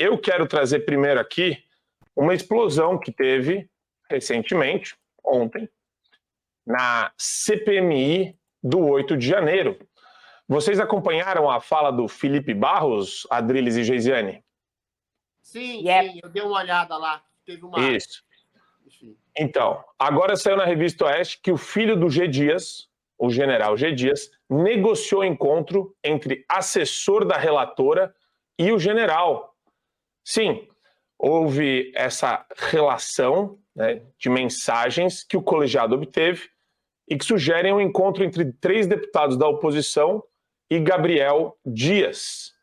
eu quero trazer primeiro aqui uma explosão que teve recentemente, ontem, na CPMI do 8 de janeiro. Vocês acompanharam a fala do Felipe Barros, Adriles e Geisiane? Sim, sim, eu dei uma olhada lá. Teve uma... Isso. Então, agora saiu na revista Oeste que o filho do G. Dias, o general G. Dias, negociou encontro entre assessor da relatora e o general. Sim, houve essa relação, né, de mensagens que o colegiado obteve e que sugerem um encontro entre 3 deputados da oposição e Gabriel Dias.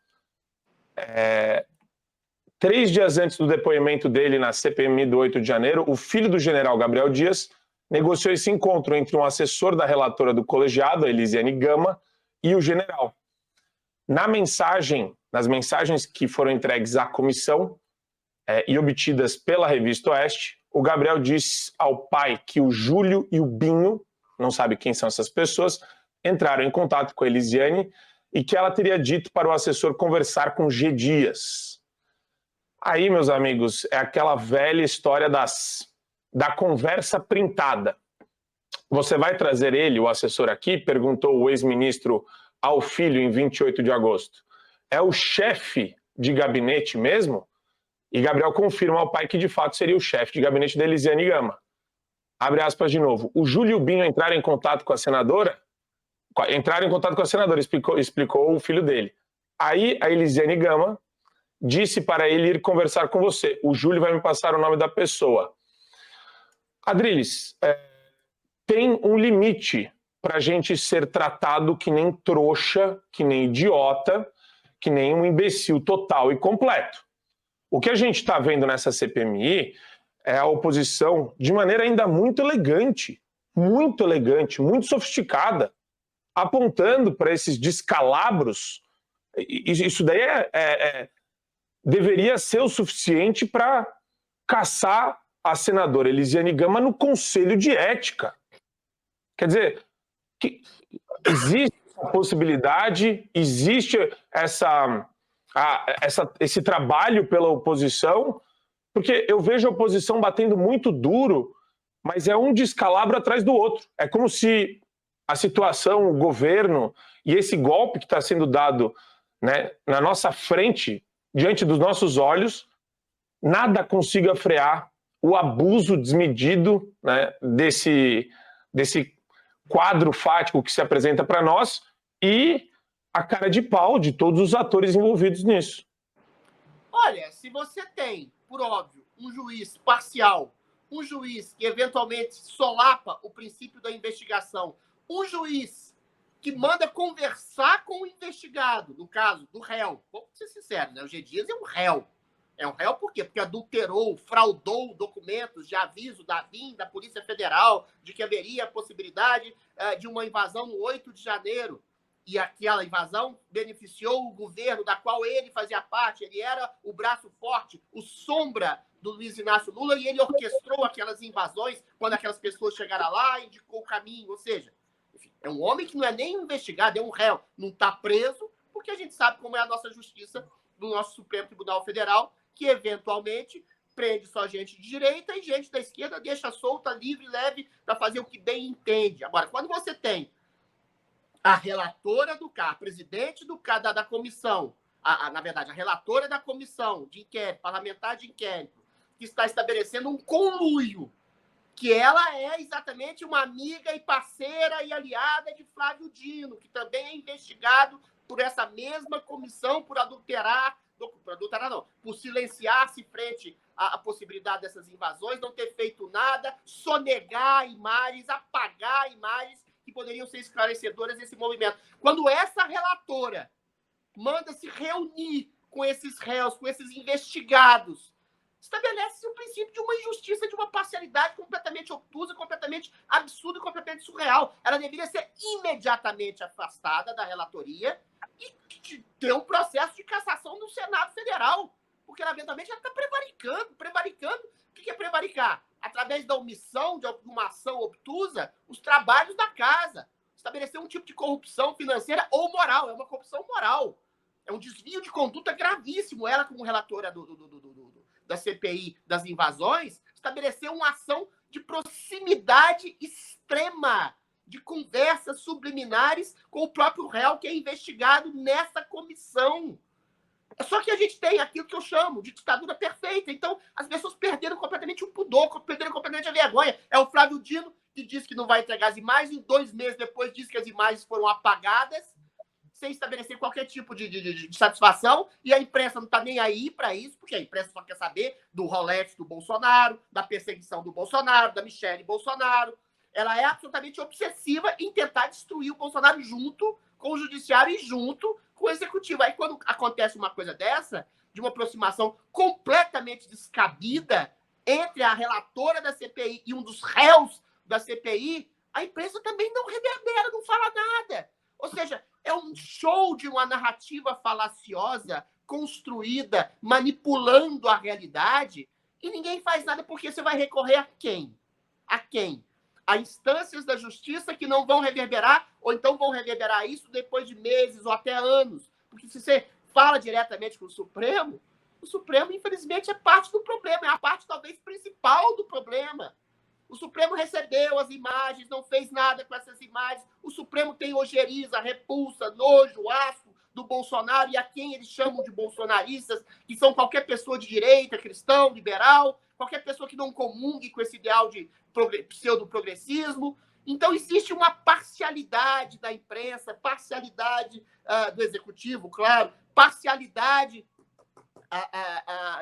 3 dias antes do depoimento dele na CPMI do 8 de janeiro, o filho do general Gabriel Dias negociou esse encontro entre um assessor da relatora do colegiado, a Elisiane Gama, e o general. Nas mensagens que foram entregues à comissão e obtidas pela revista Oeste, o Gabriel disse ao pai que o Júlio e o Binho, não sabe quem são essas pessoas, entraram em contato com a Elisiane e que ela teria dito para o assessor conversar com G. Dias. Aí, meus amigos, é aquela velha história da conversa printada. Você vai trazer ele, o assessor, aqui? Perguntou o ex-ministro ao filho em 28 de agosto. É o chefe de gabinete mesmo? E Gabriel confirma ao pai que, de fato, seria o chefe de gabinete da Elisiane Gama. Abre aspas de novo. O Júlio e o Binho entraram em contato com a senadora? Entraram em contato com a senadora, explicou o filho dele. Aí a Elisiane Gama disse para ele ir conversar com você. O Júlio vai me passar o nome da pessoa. Adriles, tem um limite para a gente ser tratado que nem trouxa, que nem idiota, que nem um imbecil total e completo. O que a gente está vendo nessa CPMI é a oposição, de maneira ainda muito elegante, muito sofisticada, apontando para esses descalabros. Isso daí deveria ser o suficiente para caçar a senadora Elisiane Gama no Conselho de Ética. Quer dizer, existe a possibilidade, existe esse trabalho pela oposição, porque eu vejo a oposição batendo muito duro, mas é um descalabro atrás do outro. É como se a situação, o governo e esse golpe que está sendo dado, né, na nossa frente, diante dos nossos olhos, nada consiga frear o abuso desmedido, né, desse quadro fático que se apresenta para nós e a cara de pau de todos os atores envolvidos nisso. Olha, se você tem, por óbvio, um juiz parcial, um juiz que eventualmente solapa o princípio da investigação, um juiz que manda conversar com o investigado, no caso do réu, vamos ser sinceros, né? O G. Dias é um réu. É um réu por quê? Porque adulterou, fraudou documentos de aviso da BIM, da Polícia Federal, de que haveria a possibilidade de uma invasão no 8 de janeiro. E aquela invasão beneficiou o governo da qual ele fazia parte. Ele era o braço forte, o sombra do Luiz Inácio Lula, e ele orquestrou aquelas invasões quando aquelas pessoas chegaram lá e indicou o caminho. Ou seja, enfim, é um homem que não é nem investigado, é um réu. Não está preso, porque a gente sabe como é a nossa justiça do nosso Supremo Tribunal Federal, que eventualmente prende só gente de direita e gente da esquerda deixa solta, livre, leve, para fazer o que bem entende. Agora, quando você tem a relatora do CAR, presidente da comissão, na verdade, a relatora da comissão de inquérito, parlamentar de inquérito, que está estabelecendo um conluio, que ela é exatamente uma amiga e parceira e aliada de Flávio Dino, que também é investigado por essa mesma comissão por por silenciar-se frente à possibilidade dessas invasões, não ter feito nada, sonegar imagens, apagar imagens que poderiam ser esclarecedoras desse movimento. Quando essa relatora manda se reunir com esses réus, com esses investigados, estabelece o princípio de uma injustiça, de uma parcialidade completamente obtusa, completamente absurda e completamente surreal. Ela deveria ser imediatamente afastada da relatoria e ter um processo de cassação no Senado Federal, porque, eventualmente, ela está prevaricando. O que é prevaricar? Através da omissão de uma ação obtusa, os trabalhos da casa. Estabelecer um tipo de corrupção financeira ou moral. É uma corrupção moral. É um desvio de conduta gravíssimo. Ela, como relatora da CPI das invasões, estabeleceu uma ação de proximidade extrema, de conversas subliminares com o próprio réu que é investigado nessa comissão. Só que a gente tem aquilo que eu chamo de ditadura perfeita. Então, as pessoas perderam completamente o pudor, perderam completamente a vergonha. É o Flávio Dino, que diz que não vai entregar as imagens, e 2 meses depois diz que as imagens foram apagadas, sem estabelecer qualquer tipo de satisfação, e a imprensa não está nem aí para isso, porque a imprensa só quer saber do Rolex do Bolsonaro, da perseguição do Bolsonaro, da Michelle Bolsonaro. Ela é absolutamente obsessiva em tentar destruir o Bolsonaro junto com o judiciário e junto com o executivo. Aí, quando acontece uma coisa dessa, de uma aproximação completamente descabida entre a relatora da CPI e um dos réus da CPI, a imprensa também não reverbera, não fala nada. Ou seja, é um show de uma narrativa falaciosa, construída, manipulando a realidade, e ninguém faz nada porque você vai recorrer a quem? A quem? A instâncias da justiça que não vão reverberar, ou então vão reverberar isso depois de meses ou até anos. Porque se você fala diretamente com o Supremo, infelizmente, é parte do problema, é a parte talvez principal do problema. O Supremo recebeu as imagens, não fez nada com essas imagens. O Supremo tem ojeriza, repulsa, nojo, asco do Bolsonaro e a quem eles chamam de bolsonaristas, que são qualquer pessoa de direita, cristão, liberal, qualquer pessoa que não comungue com esse ideal de pseudo-progressismo. Então, existe uma parcialidade da imprensa, parcialidade do executivo, claro, parcialidade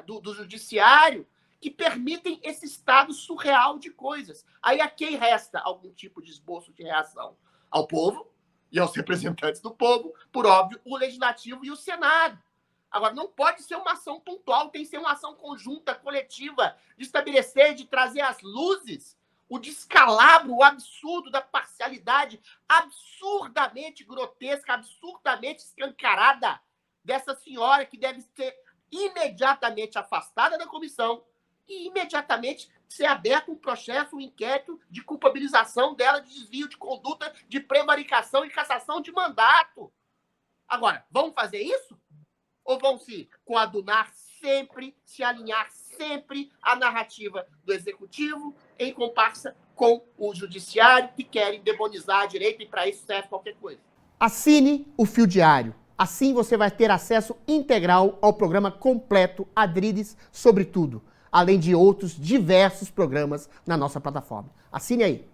do judiciário, que permitem esse estado surreal de coisas. Aí a quem resta algum tipo de esboço de reação? Ao povo e aos representantes do povo, por óbvio, o Legislativo e o Senado. Agora, não pode ser uma ação pontual, tem que ser uma ação conjunta, coletiva, de estabelecer, de trazer às luzes o descalabro, o absurdo da parcialidade absurdamente grotesca, absurdamente escancarada dessa senhora que deve ser imediatamente afastada da comissão e imediatamente ser aberto um processo, um inquérito de culpabilização dela de desvio de conduta, de prevaricação e cassação de mandato. Agora, vão fazer isso? Ou vão se coadunar sempre, se alinhar sempre à narrativa do Executivo em comparsa com o Judiciário, que querem demonizar a direita e para isso serve qualquer coisa? Assine o Fio Diário. Assim você vai ter acesso integral ao programa completo Adriles sobre tudo, além de outros diversos programas na nossa plataforma. Assine aí.